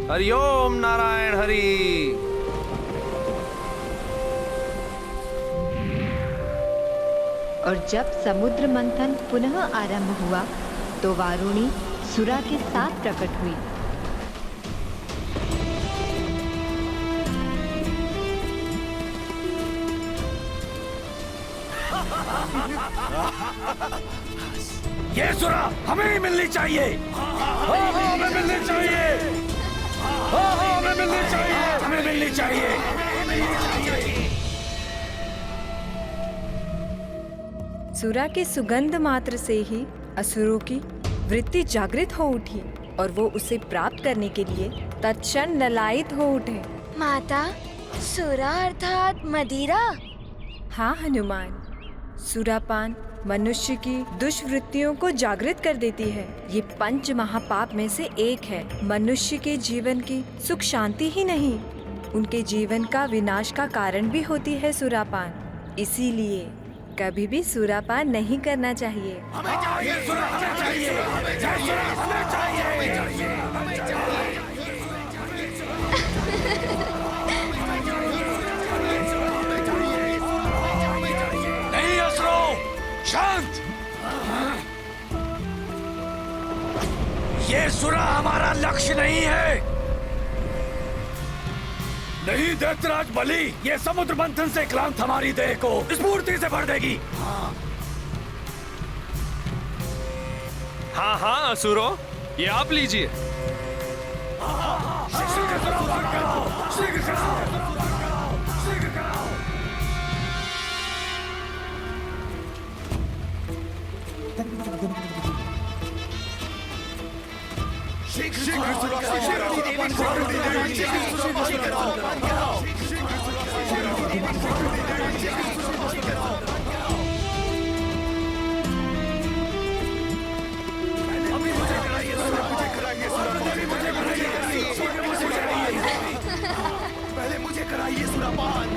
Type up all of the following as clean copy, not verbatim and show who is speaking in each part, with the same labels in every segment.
Speaker 1: हरि ओम नारायण हरि।
Speaker 2: और जब समुद्र मंथन पुनः आरंभ हुआ तो वारुणी सुरा के साथ प्रकट हुई।
Speaker 3: ये सुरा हमें ही मिलनी चाहिए। हमें मिलनी चाहिए। हमें मिलनी चाहिए। हमें मिलनी चाहिए।
Speaker 4: सुरा के सुगंध मात्र से ही असुरों की वृत्ति जागृत हो उठी और वो उसे प्राप्त करने के लिए तत्क्षण ललायित हो उठे।
Speaker 5: माता, सुरा अर्थात मदिरा?
Speaker 4: हाँ हनुमान, सुरापान मनुष्य की दुष्वृत्तियों को जागृत कर देती है। ये पंच महापाप में से एक है। मनुष्य के जीवन की सुख शांति ही नहीं, उनके जीवन का विनाश का कारण भी होती है सुरापान। इसीलिए कभी भी सुरापान नहीं करना चाहिए।
Speaker 3: हमें चाहिए सुरा, हमें चाहिए। हमें चाहिए, हमें चाहिए। नहीं असुरों, शांत। ये सुरा हमारा लक्ष्य नहीं है। नहीं दैत्यराज बलि, ये समुद्र मंथन से क्लांत हमारी देह को स्फूर्ति से भर देगी।
Speaker 1: हाँ हाँ असुरों, ये आप लीजिए।
Speaker 3: पहले मुझे कराइए सुरापान।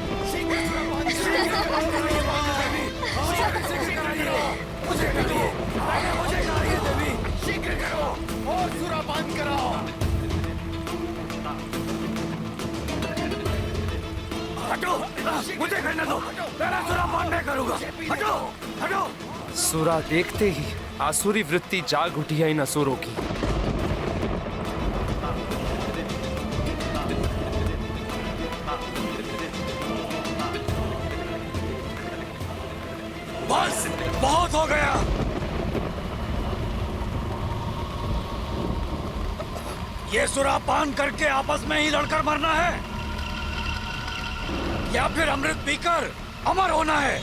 Speaker 3: मुझे कराइए देवी, शीघ्र करो और सुरापान कराओ। हटो, मुझे करने दो। मेरा सुरापान मैं करूंगा। हटो, हटो।
Speaker 1: सुरा देखते ही आसुरी वृत्ति जाग उठी है इन असुरों की।
Speaker 3: बस बहुत हो गया। ये सुरापान करके आपस में ही लड़कर मरना है या फिर अमृत पीकर अमर होना है।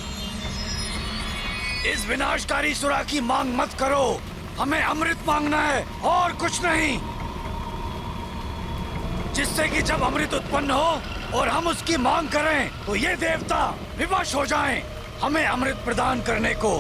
Speaker 3: इस विनाशकारी सुरा की मांग मत करो। हमें अमृत मांगना है और कुछ नहीं, जिससे कि जब अमृत उत्पन्न हो और हम उसकी मांग करें तो ये देवता विवश हो जाएं हमें अमृत प्रदान करने को।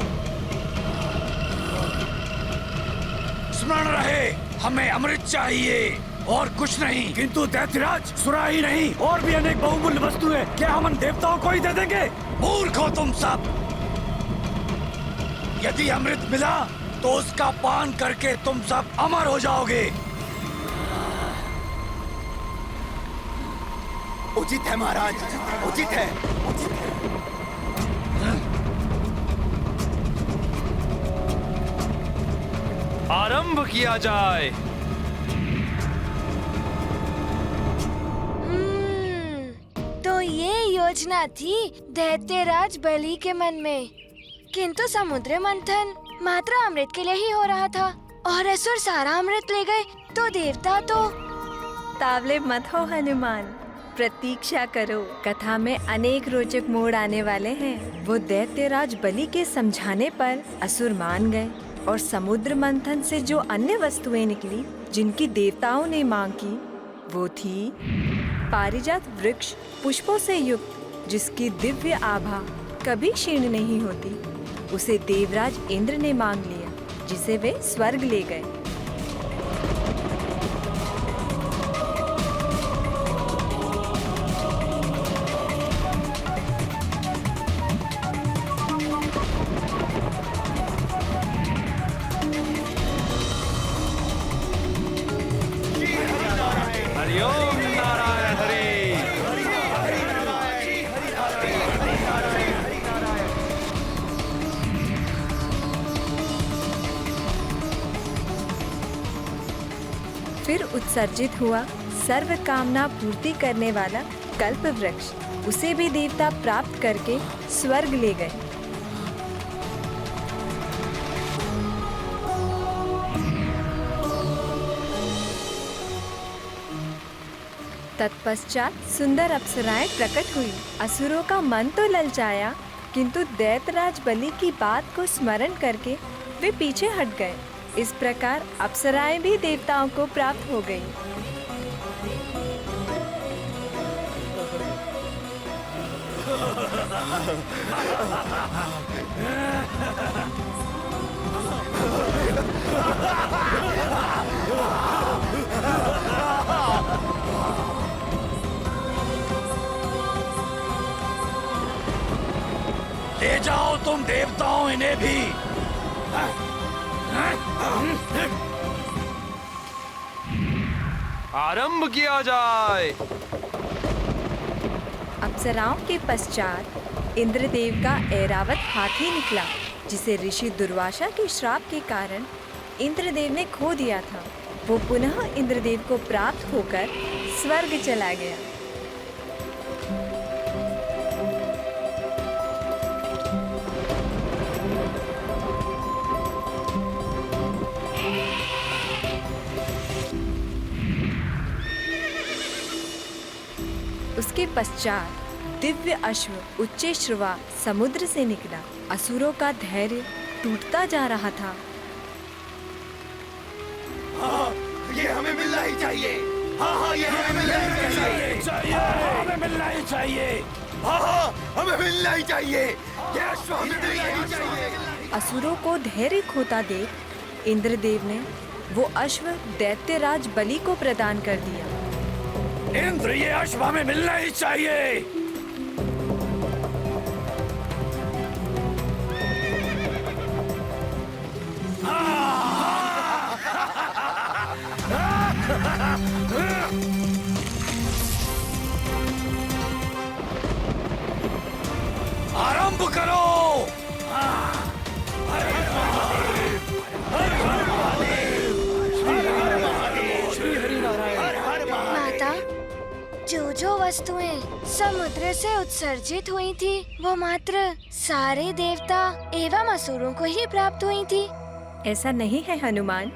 Speaker 3: स्मरण रहे, हमें अमृत चाहिए और कुछ नहीं। किंतु दैत्यराज, सुरा ही नहीं और भी अनेक बहुमूल्य वस्तुएं क्या हम उन देवताओं को ही दे देंगे? मूर्ख हो तुम सब। यदि अमृत मिला तो उसका पान करके तुम सब अमर हो जाओगे। उचित है महाराज, उचित है, उचित है।
Speaker 1: आरंभ किया जाए।
Speaker 5: तो ये योजना थी दैत्यराज बलि के मन में, किंतु समुद्र मंथन मात्र अमृत के लिए ही हो रहा था और असुर सारा अमृत ले गए तो देवता तो।
Speaker 4: तावले मत हो हनुमान, प्रतीक्षा करो। कथा में अनेक रोचक मोड़ आने वाले हैं। वो दैत्यराज बलि के समझाने पर असुर मान गए और समुद्र मंथन से जो अन्य वस्तुएं निकली जिनकी देवताओं ने मांग की, वो थी पारिजात वृक्ष पुष्पों से युक्त, जिसकी दिव्य आभा कभी क्षीण नहीं होती। उसे देवराज इंद्र ने मांग लिया, जिसे वे स्वर्ग ले गए।
Speaker 1: हरि हरिओम नारायण हरि।
Speaker 4: फिर उत्सर्जित हुआ सर्व कामना पूर्ति करने वाला कल्प वृक्ष। उसे भी देवता प्राप्त करके स्वर्ग ले गए। तत्पश्चात सुंदर अप्सराएं प्रकट हुई। असुरों का मन तो ललचाया, किंतु दैत्यराज बलि की बात को स्मरण करके वे पीछे हट गए। इस प्रकार अप्सराएं भी देवताओं को प्राप्त हो गईं।
Speaker 3: ले जाओ तुम देवताओं इन्हें भी।
Speaker 1: आरंभ किया जाए।
Speaker 4: अप्सराओं के पश्चात इंद्रदेव का ऐरावत हाथी निकला, जिसे ऋषि दुर्वासा के श्राप के कारण इंद्रदेव ने खो दिया था। वो पुनः इंद्रदेव को प्राप्त होकर स्वर्ग चला गया। उसके पश्चात दिव्य अश्व उच्चैश्रवा समुद्र से निकला। असुरों का धैर्य टूटता जा रहा था।
Speaker 3: ये हमें मिलना ही चाहिए। हाँ, ये हमें मिलना ही चाहिए। हमें मिलना ही चाहिए। हाँ, हमें मिलना ही चाहिए। ये अश्व हमें मिलना ही चाहिए।
Speaker 4: असुरों को धैर्य खोता देख इंद्रदेव ने वो अश्व दैत्यराज बलि को प्रदान कर दिया।
Speaker 3: इंद्र, ये अश्व हमें मिलना ही चाहिए। आरंभ करो।
Speaker 5: माता, जो वस्तुएं समुद्र से उत्सर्जित हुई थी, वो मात्र सारे देवता एवं असुरों को ही प्राप्त हुई थी।
Speaker 4: ऐसा नहीं है हनुमान।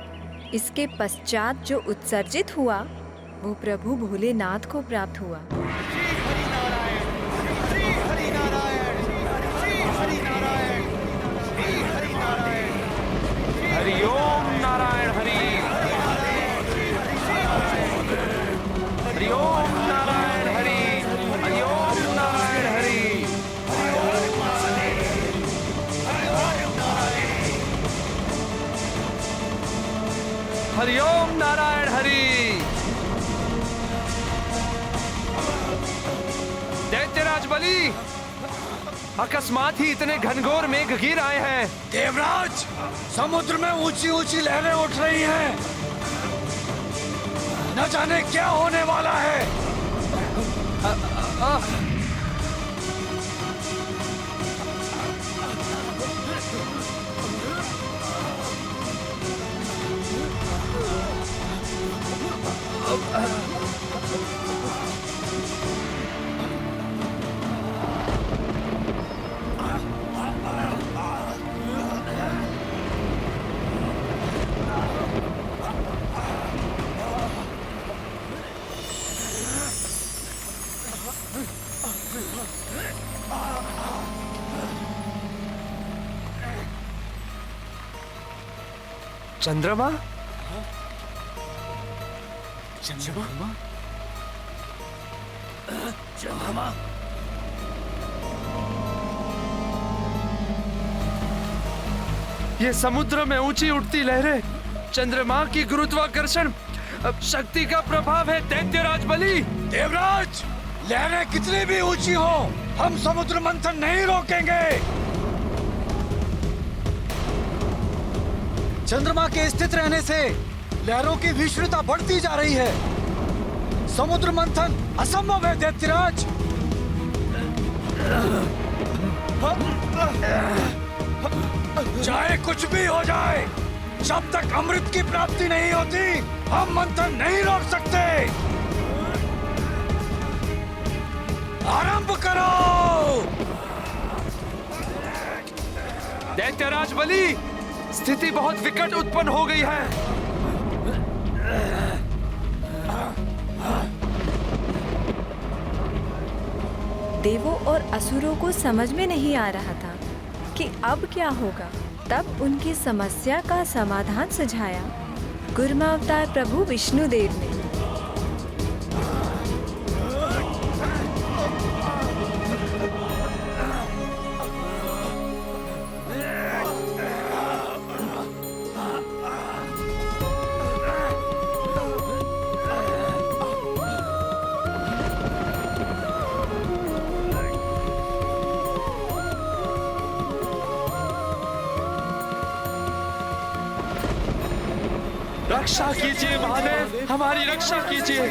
Speaker 4: इसके पश्चात जो उत्सर्जित हुआ वो प्रभु भोलेनाथ को प्राप्त हुआ।
Speaker 1: हरिओम नारायण हरि। हरिओम नारायण हरि। हरिओम नारायण हरि। हरिओम नारायण हरि। दैत्यराज बलि, अकस्मात ही इतने घनघोर मेघ गिर आए हैं।
Speaker 3: देवराज, समुद्र में ऊंची ऊंची लहरें उठ रही हैं। न जाने क्या होने वाला है।
Speaker 1: चंद्रमा?
Speaker 3: चंद्रमा? चंद्रमा?
Speaker 1: ये समुद्र में ऊंची उठती लहरें चंद्रमा की गुरुत्वाकर्षण शक्ति का प्रभाव है दैत्यराज बलि।
Speaker 3: देवराज, लहरें कितनी भी ऊंची हो, हम समुद्र मंथन नहीं रोकेंगे।
Speaker 6: चंद्रमा के स्थित रहने से लहरों की विश्वता बढ़ती जा रही है।
Speaker 3: समुद्र मंथन असंभव है दैत्यराज। चाहे कुछ भी हो जाए, जब तक अमृत की प्राप्ति नहीं होती हम मंथन नहीं रोक सकते। आरंभ करो।
Speaker 1: दैत्यराज बलि, स्थिति बहुत विकट उत्पन्न हो गई है।
Speaker 4: देवों और असुरों को समझ में नहीं आ रहा था कि अब क्या होगा। तब उनकी समस्या का समाधान सुझाया कूर्मावतार प्रभु विष्णुदेव ने।
Speaker 1: रक्षा कीजिए महादेव, हमारी रक्षा कीजिए।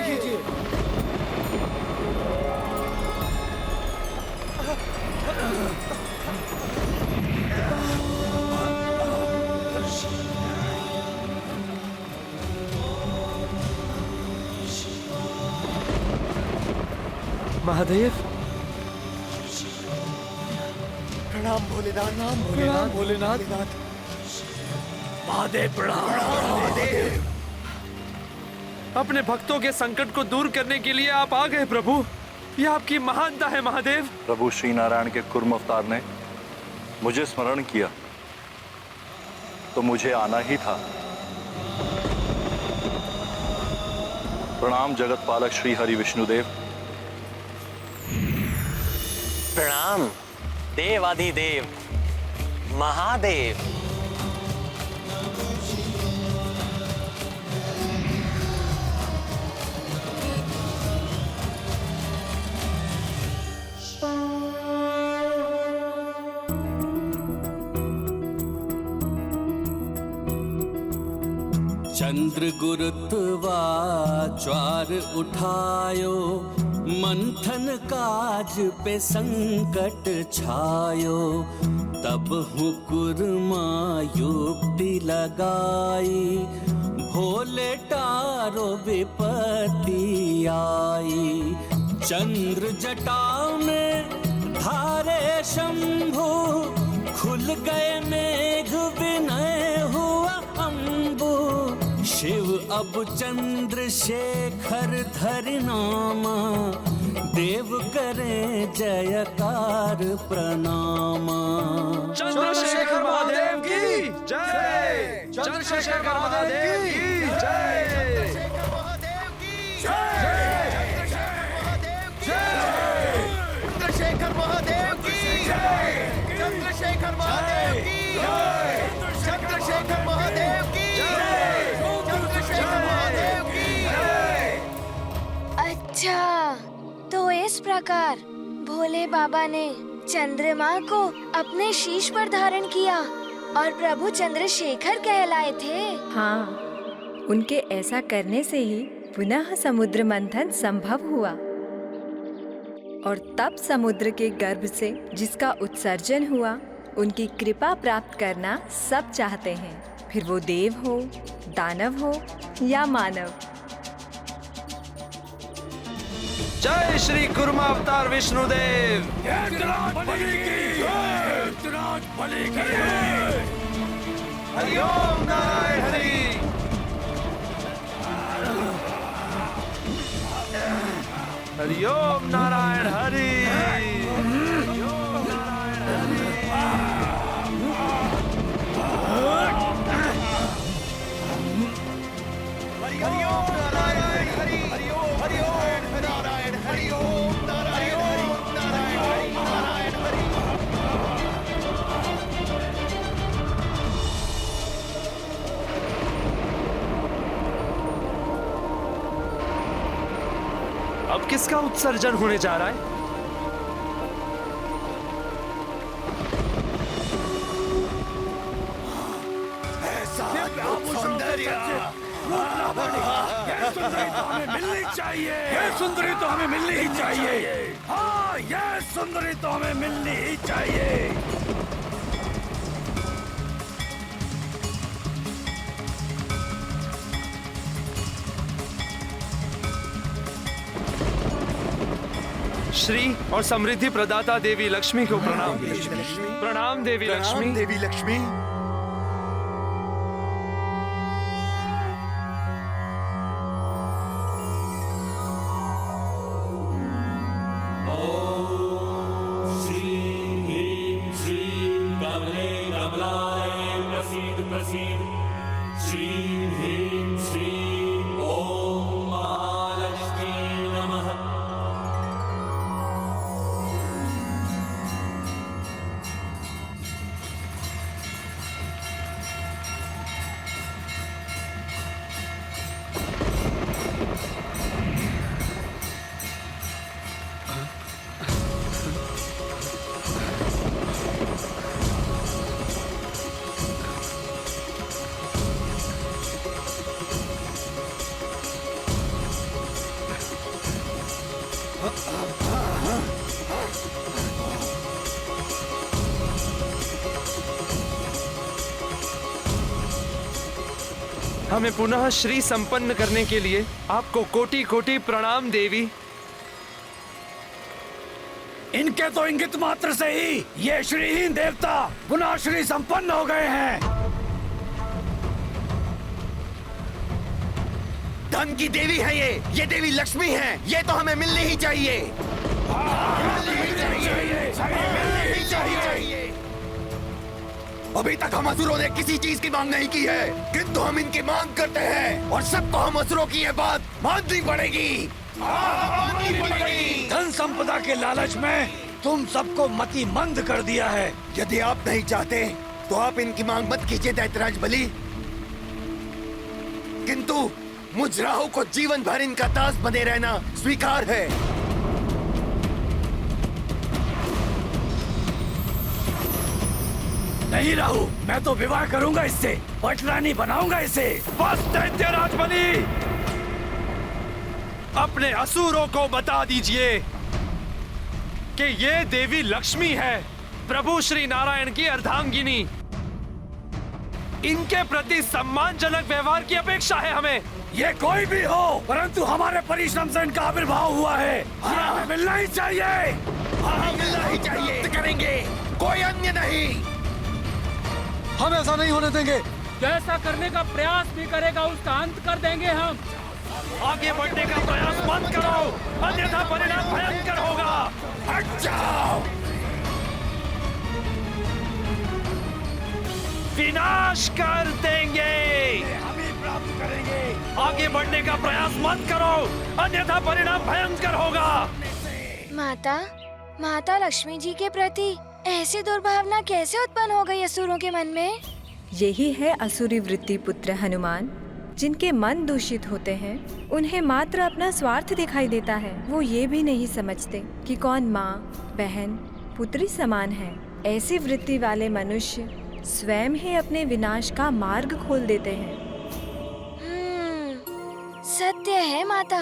Speaker 1: महादेव,
Speaker 3: प्रणाम भोलेनाथ, प्रणाम भोलेनाथ। महादेव प्रणाम।
Speaker 1: अपने भक्तों के संकट को दूर करने के लिए आप आ गए प्रभु। यह आपकी महानता है महादेव।
Speaker 6: प्रभु श्री नारायण के कूर्म अवतार ने मुझे स्मरण किया तो मुझे आना ही था। प्रणाम जगत पालक श्री हरि विष्णुदेव।
Speaker 7: प्रणाम देवाधिदेव महादेव।
Speaker 8: चंद्र गुरुत्वा ज्वार उठायो, मंथन काज पे संकट छायो। तब हूँ कुर्मा युक्ति लगाई, भोले टारो विपत्ति आई। चंद्र जटाओं में धारे शंभु, खुल गए मेघ विनय हुआ अम्बु। शिव अब चंद्रशेखर धरि नामा, देव करें जयकार प्रणामा।
Speaker 1: चंद्रशेखर महादेव की जय। चंद्रशेखर महादेव की जय।
Speaker 3: चंद्रशेखर महादेव की जय। चंद्रशेखर महादेव की जय। चंद्रशेखर महादेव की जय। चंद्रशेखर महादेव की जय। चंद्रशेखर महादेव की जय।
Speaker 5: अच्छा, तो इस प्रकार भोले बाबा ने चंद्रमा को अपने शीश पर धारण किया और प्रभु चंद्रशेखर कहलाए थे।
Speaker 4: हाँ, उनके ऐसा करने से ही पुनः समुद्र मंथन संभव हुआ। और तब समुद्र के गर्भ से जिसका उत्सर्जन हुआ, उनकी कृपा प्राप्त करना सब चाहते हैं, फिर वो देव हो, दानव हो या मानव।
Speaker 1: जय श्री कूर्मा अवतार विष्णुदेव। हरि ओम नारायण हरि। हरि ओम नारायण हरि। हरि ओम नारायण हरि। हरि ओम नारायण हरि। हरि ओम नारायण हरि। ओम नारायण हरि। नारायण हरि। अब किसका उत्सर्जन होने जा रहा है?
Speaker 3: हमें मिलनी चाहिए। ये सुंदरी तो हमें मिलनी ही चाहिए। हाँ, ये सुंदरी तो हमें मिलनी ही चाहिए।
Speaker 9: श्री और समृद्धि प्रदाता देवी लक्ष्मी को प्रणाम। प्रणाम देवी लक्ष्मी।
Speaker 1: देवी लक्ष्मी।
Speaker 9: हमें पुनः श्री संपन्न करने के लिए आपको कोटि कोटि प्रणाम देवी।
Speaker 3: इनके तो इंगित मात्र से ही ये श्रीहीन देवता पुनः श्री संपन्न हो गए हैं।
Speaker 1: धन की देवी है ये देवी लक्ष्मी है। ये तो हमें मिलनी ही चाहिए। मिलनी ही चाहिए। अभी तक हम असुरों ने किसी चीज की मांग नहीं की है, किंतु हम इनकी मांग करते हैं और सबको हम असुरों की ये बात माननी पड़ेगी।
Speaker 3: धन संपदा के लालच में तुम सबको मति मंद कर दिया है।
Speaker 1: यदि आप नहीं चाहते तो आप इनकी मांग मत कीजिए दैत्यराज बलि, किंतु मुझ राहु को जीवन भर इनका दास बने रहना स्वीकार है।
Speaker 3: नहीं राहु, मैं तो विवाह करूंगा इससे, पटरानी बनाऊंगा इसे।
Speaker 9: बस दैत्यराज बलि, अपने असुरों को बता दीजिए कि ये देवी लक्ष्मी है, प्रभु श्री नारायण की अर्धांगिनी। इनके प्रति सम्मानजनक व्यवहार की अपेक्षा है हमें।
Speaker 3: ये कोई भी हो, परंतु हमारे परिश्रम से इनका आविर्भाव हुआ है। हमें मिलना ही चाहिए।
Speaker 1: मिलना ही चाहिए। करेंगे, कोई अन्य नहीं।
Speaker 3: हम ऐसा नहीं होने देंगे।
Speaker 10: जैसा करने का प्रयास भी करेगा उसका अंत कर देंगे हम।
Speaker 9: आगे बढ़ने का प्रयास मत करो, अन्यथा परिणाम भयंकर होगा।
Speaker 1: हट जाओ।
Speaker 9: विनाश कर देंगे।
Speaker 3: हम ही प्राप्त करेंगे।
Speaker 9: आगे बढ़ने का प्रयास मत करो, अन्यथा परिणाम भयंकर होगा।
Speaker 5: माता लक्ष्मी जी के प्रति ऐसी दुर्भावना कैसे उत्पन्न हो गई असुरों के मन में?
Speaker 4: यही है असुरी वृत्ति पुत्र हनुमान। जिनके मन दूषित होते हैं उन्हें मात्र अपना स्वार्थ दिखाई देता है। वो ये भी नहीं समझते कि कौन माँ, बहन, पुत्री समान है। ऐसी वृत्ति वाले मनुष्य स्वयं ही अपने विनाश का मार्ग खोल देते हैं।
Speaker 5: सत्य है माता।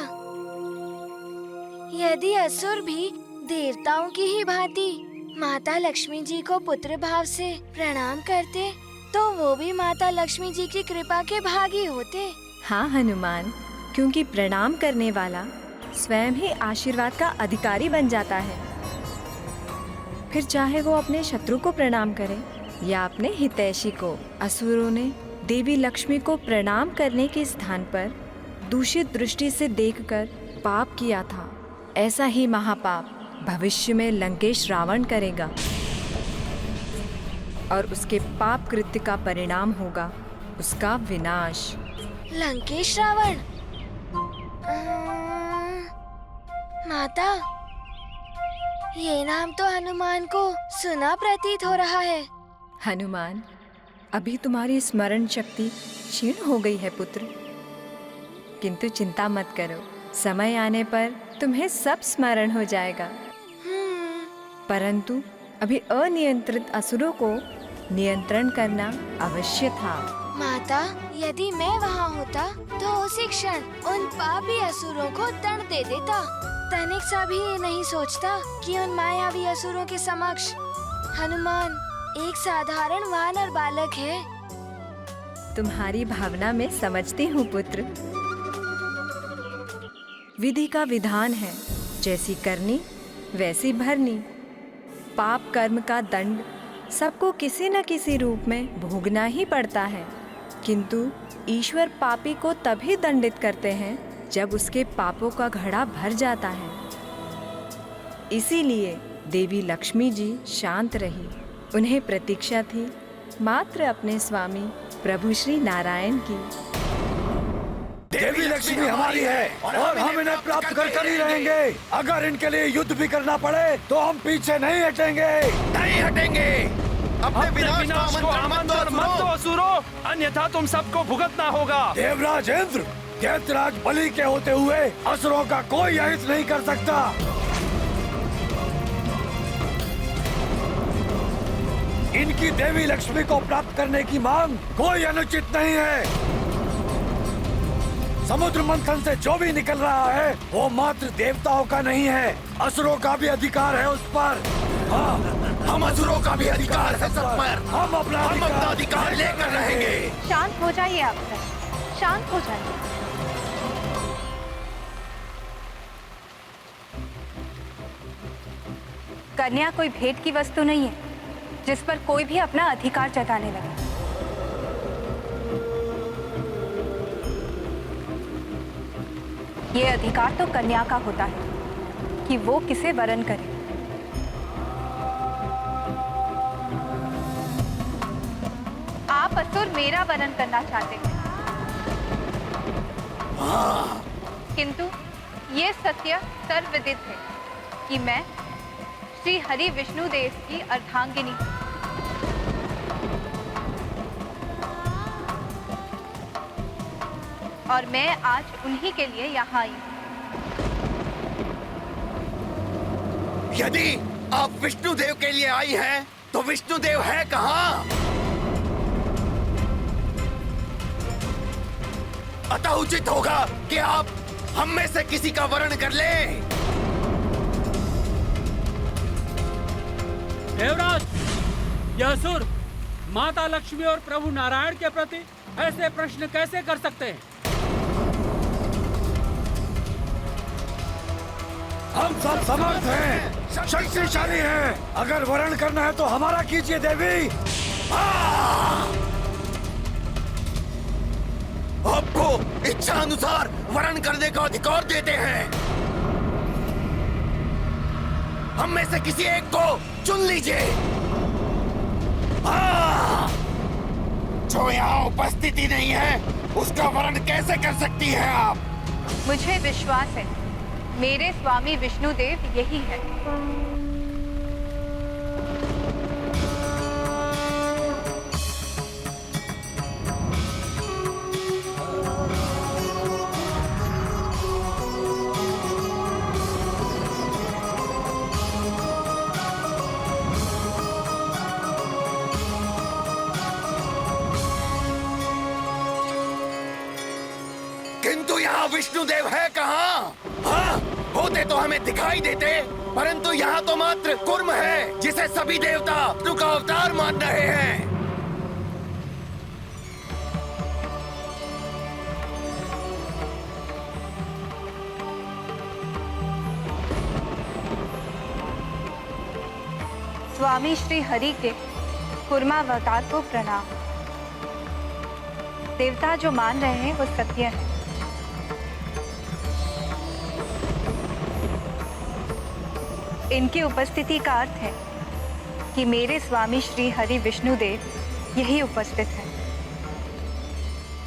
Speaker 5: यदि असुर भी देवताओं की ही भांति माता लक्ष्मी जी को पुत्र भाव से प्रणाम करते तो वो भी माता लक्ष्मी जी की कृपा के भागी होते।
Speaker 4: हाँ हनुमान, क्योंकि प्रणाम करने वाला स्वयं ही आशीर्वाद का अधिकारी बन जाता है। फिर चाहे वो अपने शत्रु को प्रणाम करे या अपने हितैषी को। असुरों ने देवी लक्ष्मी को प्रणाम करने के स्थान पर दूषित दृष्टि से देखकर पाप किया था। ऐसा ही महापाप भविष्य में लंकेश रावण करेगा और उसके पाप कृत्य का परिणाम होगा उसका विनाश।
Speaker 5: लंकेश रावण? माता, ये नाम तो हनुमान को सुना प्रतीत हो रहा है।
Speaker 4: हनुमान, अभी तुम्हारी स्मरण शक्ति क्षीण हो गई है पुत्र, किंतु चिंता मत करो, समय आने पर तुम्हें सब स्मरण हो जाएगा। परंतु अभी अनियंत्रित असुरों को नियंत्रण करना अवश्य था।
Speaker 5: माता, यदि मैं वहाँ होता तो उसी क्षण उन पापी असुरों को दंड दे देता। तनिक सा भी ये नहीं सोचता कि उन मायावी असुरों के समक्ष हनुमान एक साधारण वानर बालक है।
Speaker 4: तुम्हारी भावना में समझती हूँ पुत्र। विधि का विधान है, जैसी करनी वैसी भरनी। पाप कर्म का दंड सबको किसी न किसी रूप में भोगना ही पड़ता है, किंतु ईश्वर पापी को तभी दंडित करते हैं जब उसके पापों का घड़ा भर जाता है। इसीलिए देवी लक्ष्मी जी शांत रही। उन्हें प्रतीक्षा थी मात्र अपने स्वामी प्रभु श्री नारायण की।
Speaker 3: देवी लक्ष्मी हमारी है और हम इन्हें प्राप्त कर ही रहेंगे। अगर इनके लिए युद्ध भी करना पड़े तो हम पीछे नहीं हटेंगे।
Speaker 1: नहीं हटेंगे। अपने विनाश को आमंत्रण मत दो
Speaker 9: असुरों, अन्यथा तुम सबको भुगतना होगा।
Speaker 3: देवराज इंद्र, दैत्यराज बलि के होते हुए असुरों का कोई अहित नहीं कर सकता। इनकी देवी लक्ष्मी को प्राप्त करने की मांग कोई अनुचित नहीं है। समुद्र मंथन से जो भी निकल रहा है वो मात्र देवताओं का नहीं है, असुरों का भी अधिकार है उस पर। हाँ,
Speaker 1: हम असुरों का भी अधिकार है सब पर।
Speaker 3: हम अपना
Speaker 1: अधिकार लेकर रहेंगे।
Speaker 2: शांत हो जाइए आप सब, शांत हो जाइए।
Speaker 11: कन्या कोई भेंट की वस्तु नहीं है जिस पर कोई भी अपना अधिकार जताने लगे। ये अधिकार तो कन्या का होता है कि वो किसे वरण करे। आप असुर मेरा वरण करना चाहते हैं, किंतु ये सत्य सर्वविदित है कि मैं श्री हरि विष्णु देव की अर्धांगिनी हूँ। और मैं आज उन्हीं के लिए यहाँ आई हूँ।
Speaker 1: यदि आप विष्णु देव के लिए आई हैं, तो विष्णु देव है कहाँ? अतः उचित होगा कि आप हम में से किसी का वरण कर लें।
Speaker 10: देवराज, यह असुर माता लक्ष्मी और प्रभु नारायण के प्रति ऐसे प्रश्न कैसे कर सकते हैं?
Speaker 3: हम सब समर्थ हैं, शक्तिशाली हैं। अगर वरण करना है तो हमारा कीजिए देवी।
Speaker 1: आपको इच्छा अनुसार वरण करने का अधिकार देते हैं। हम में से किसी एक को चुन लीजिए। जो यहाँ उपस्थिति नहीं है उसका वरण कैसे कर सकती है आप?
Speaker 11: मुझे विश्वास है मेरे स्वामी विष्णुदेव यही है।
Speaker 1: किंतु यहाँ विष्णुदेव है कहाँ? हाँ, होते तो हमें दिखाई देते, परंतु यहाँ तो मात्र कुर्म है जिसे सभी देवता विष्णु का अवतार मान रहे हैं।
Speaker 11: स्वामी श्री हरि के कुर्मावतार को प्रणाम। देवता जो मान रहे हैं वो सत्य है। इनकी उपस्थिति का अर्थ है कि मेरे स्वामी श्री हरि विष्णुदेव यही उपस्थित है।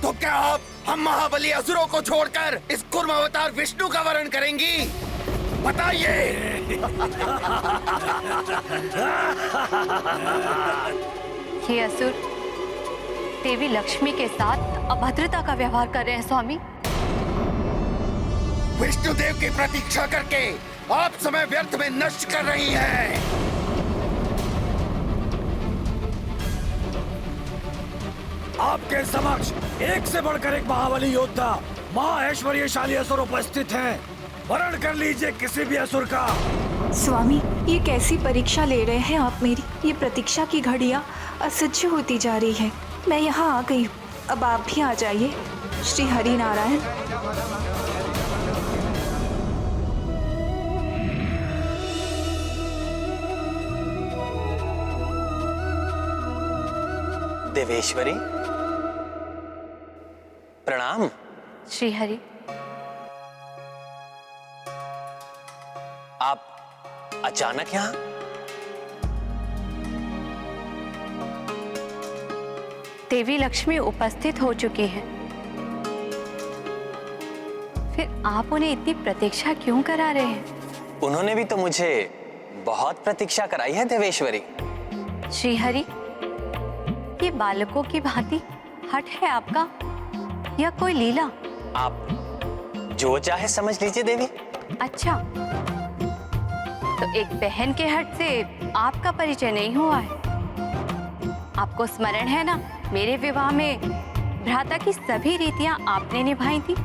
Speaker 1: तो क्या आप हम महाबली असुरों को छोड़कर इस कुर्म अवतार विष्णु का वरण करेंगी? बताइए।
Speaker 11: ये असुर देवी लक्ष्मी के साथ अभद्रता का व्यवहार कर रहे हैं स्वामी।
Speaker 1: विष्णुदेव की प्रतीक्षा करके आप समय व्यर्थ में नष्ट कर रही हैं।
Speaker 3: आपके समक्ष एक से बढ़कर एक महाबली योद्धा महा ऐश्वर्यशाली असुर उपस्थित हैं। वर्ण कर लीजिए किसी भी असुर का।
Speaker 12: स्वामी, ये कैसी परीक्षा ले रहे हैं आप मेरी? ये प्रतीक्षा की घड़ियां असह्य होती जा रही है। मैं यहाँ आ गई हूँ, अब आप भी आ जाइए। श्री हरि नारायण।
Speaker 7: देवेश्वरी, प्रणाम।
Speaker 11: श्री हरि,
Speaker 7: आप अचानक यहाँ?
Speaker 11: देवी लक्ष्मी उपस्थित हो चुकी हैं। फिर आप उन्हें इतनी प्रतीक्षा क्यों करा रहे हैं?
Speaker 7: उन्होंने भी तो मुझे बहुत प्रतीक्षा कराई है देवेश्वरी।
Speaker 11: श्री हरि, ये बालकों की भांति हट है आपका या कोई लीला?
Speaker 7: आप जो चाहे समझ लीजिए देवी।
Speaker 11: अच्छा, तो एक बहन के हट से आपका परिचय नहीं हुआ है? आपको स्मरण है ना, मेरे विवाह में भ्राता की सभी रीतियां आपने निभाई थी।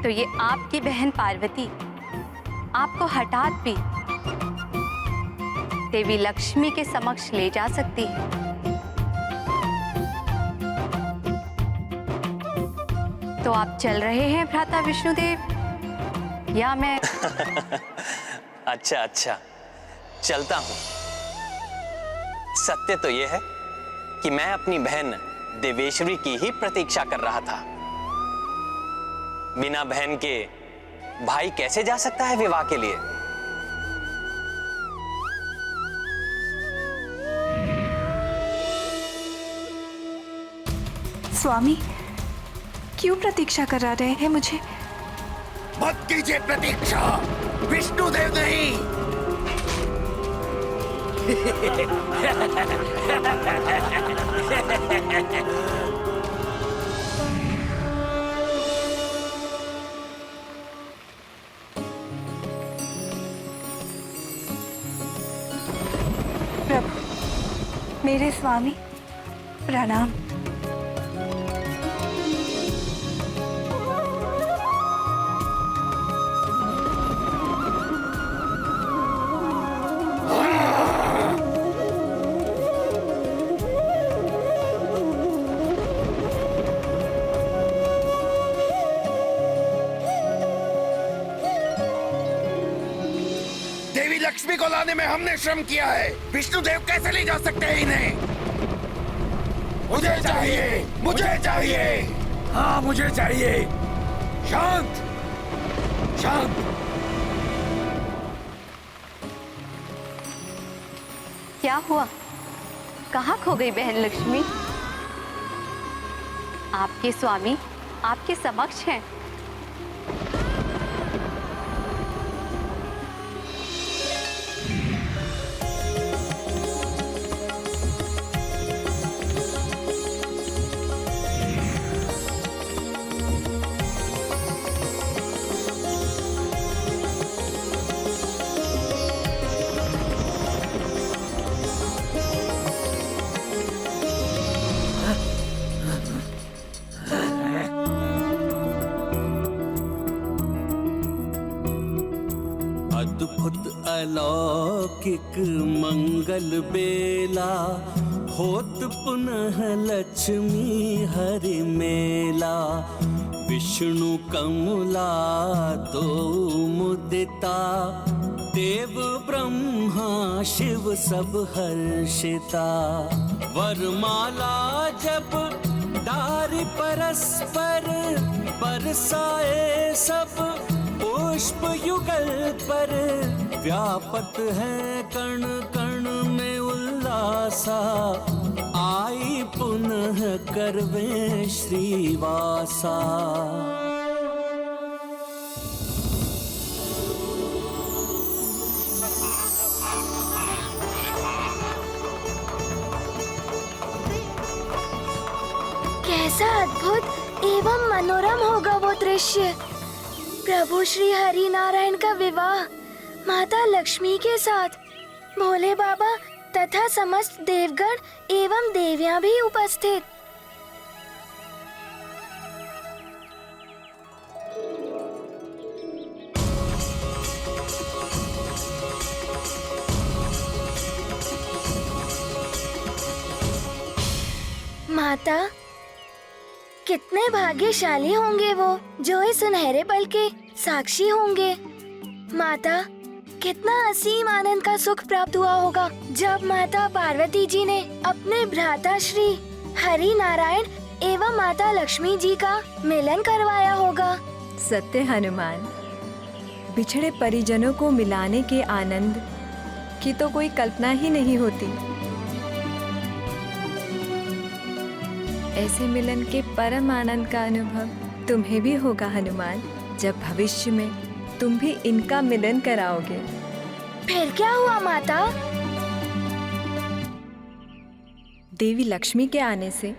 Speaker 11: तो ये आपकी बहन पार्वती आपको हठात भी देवी लक्ष्मी के समक्ष ले जा सकती है। तो आप चल रहे हैं भ्राता विष्णुदेव, या मैं?
Speaker 7: अच्छा अच्छा, चलता हूँ। सत्य तो यह है कि मैं अपनी बहन देवेश्वरी की ही प्रतीक्षा कर रहा था। बिना बहन के भाई कैसे जा सकता है विवाह के लिए?
Speaker 12: स्वामी, क्यों प्रतीक्षा करा रहे हैं मुझे?
Speaker 1: मत कीजिए प्रतीक्षा, विष्णुदेव नहीं।
Speaker 12: प्रभु, मेरे स्वामी, प्रणाम।
Speaker 1: लक्ष्मी को लाने में हमने श्रम किया है, विष्णुदेव कैसे ले जा सकते हैं इन्हें? मुझे चाहिए, मुझे चाहिए।
Speaker 3: हाँ, मुझे चाहिए। शांत, शांत।
Speaker 11: क्या हुआ? कहाँ खो गई बहन लक्ष्मी? आपके स्वामी आपके समक्ष हैं।
Speaker 8: अद्भुत अलौकिक मंगल बेला, होत पुनः लक्ष्मी हरि मेला। विष्णु कमला तो मुदिता, देव ब्रह्मा शिव सब हर्षिता। वरमाला जब डारि परस्पर, बरसाए सब पुष्प युगल पर। व्यापत है कण कण में उल्लासा, आई पुनः करवे श्रीवासा।
Speaker 5: कैसा अद्भुत एवं मनोरम होगा वो दृश्य। प्रभु श्री हरि नारायण का विवाह माता लक्ष्मी के साथ, भोले बाबा तथा समस्त देवगण एवं देवियां भी उपस्थित। माता, कितने भाग्यशाली होंगे वो जो इस सुनहरे पल के साक्षी होंगे। माता, कितना असीम आनंद का सुख प्राप्त हुआ होगा जब माता पार्वती जी ने अपने भ्राता श्री हरि नारायण एवं माता लक्ष्मी जी का मिलन करवाया होगा।
Speaker 4: सत्य हनुमान, बिछड़े परिजनों को मिलाने के आनंद की तो कोई कल्पना ही नहीं होती। ऐसे मिलन के परम आनंद का अनुभव तुम्हें भी होगा हनुमान, जब भविष्य में तुम भी इनका मिलन कराओगे।
Speaker 5: फिर क्या हुआ माता?
Speaker 4: देवी लक्ष्मी के आने से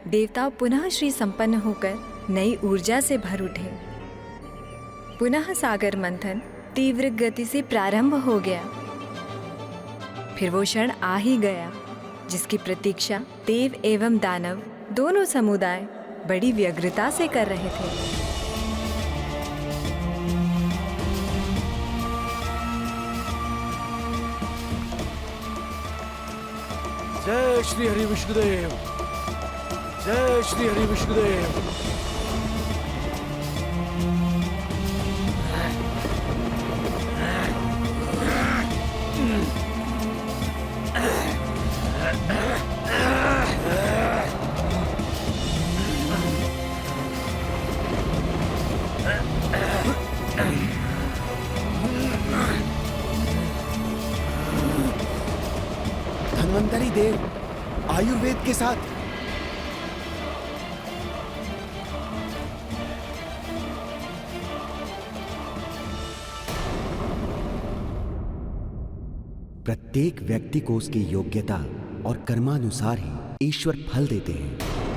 Speaker 4: देवता पुनः श्री संपन्न होकर नई ऊर्जा से भर उठे। पुनः सागर मंथन तीव्र गति से प्रारंभ हो गया। फिर वो क्षण आ ही गया जिसकी प्रतीक्षा देव एवं दानव दोनों समुदाय बड़ी व्यग्रता से कर रहे थे।
Speaker 3: जय श्री हरि विष्णुदेव, जय श्री हरि विष्णुदेव।
Speaker 1: धन्वंतरी देव आयुर्वेद के साथ
Speaker 13: प्रत्येक व्यक्ति को उसकी योग्यता और कर्मानुसार ही ईश्वर फल देते हैं।